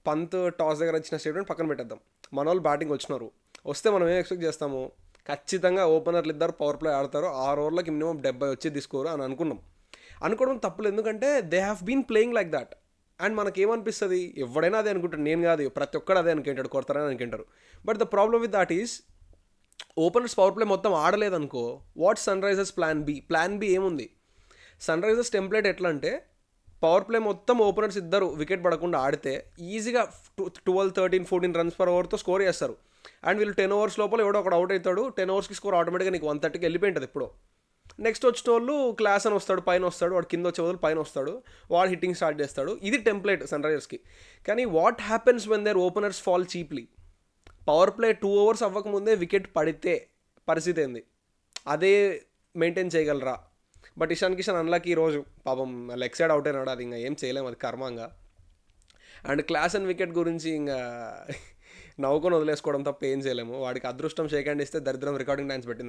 Pant toss దగ్గర ఇచ్చిన statement పక్కన పెట్టేద్దాం. మన వాళ్ళు బ్యాటింగ్ వచ్చినారు, వస్తే మనం ఏం ఎక్స్పెక్ట్ చేస్తాము, ఖచ్చితంగా ఓపెనర్లు ఇద్దరు పవర్ ప్లే ఆడతారు, 6 ఓవర్లకి మినిమం 70 వచ్చి తీసుకోరు అని అనుకున్నాం. అనుకోవడం తప్పులు, ఎందుకంటే they have been playing like that. And మనకేమనిపిస్తుంది, ఎవడైనా అదే అనుకుంటాడు, నేను కాదు ప్రతి ఒక్కడు అదే అనుకుంటాడు, కొడతారని అనుకుంటారు. But the problem with that is, openers power play మొత్తం ఆడలేదనుకో, what Sunrisers plan B ఏముంది? సన్ రైజర్స్ టెంప్లెట్ ఎట్లా అంటే, పవర్ ప్లే మొత్తం ఓపెనర్స్ ఇద్దరు వికెట్ పడకుండా ఆడితే ఈజీగా 12, 13, 14 రన్స్ పర్ ఓవర్తో స్కోర్ చేస్తారు. అండ్ వీళ్ళు 10 ఓవర్స్ లోపల ఎవడో ఒకడు అవుట్ అవుతాడు, 10 ఓవర్స్కి స్కోర్ ఆటోమేటిక్గా నీకు 130కి వెళ్ళిపోయింటుంది ఎప్పుడో. నెక్స్ట్ వచ్చిన వాళ్ళు క్లాస్ అని వస్తాడు, పైన వస్తాడు, వాడు కింద వచ్చే వాళ్ళు పైన వస్తాడు, వాడు హిట్టింగ్ స్టార్ట్ చేస్తాడు. ఇది టెంప్లెట్ సన్ రైజర్స్కి. కానీ what happens when their openers fall cheaply? Power play 2 overs అవ్వకముందే వికెట్ పడితే పరిస్థితి ఏంది? అదే మెయింటైన్ చేయగలరా? బట్ ఇషాన్ కిషన్ అన్లకి ఈరోజు పాపం లెగ్ సైడ్ అవుట్ అయినాడు, అది ఇంకా ఏం చేయలేము, అది కర్మంగా. అండ్ క్లాస్ అండ్ వికెట్ గురించి ఇంకా నవ్వుకొని వదిలేసుకోవడం తప్ప ఏం చేయలేము. వాడికి అదృష్టం షేక్ హ్యాండ్ ఇస్తే దరిద్రం రికార్డింగ్ డాన్స్ పెట్టింది.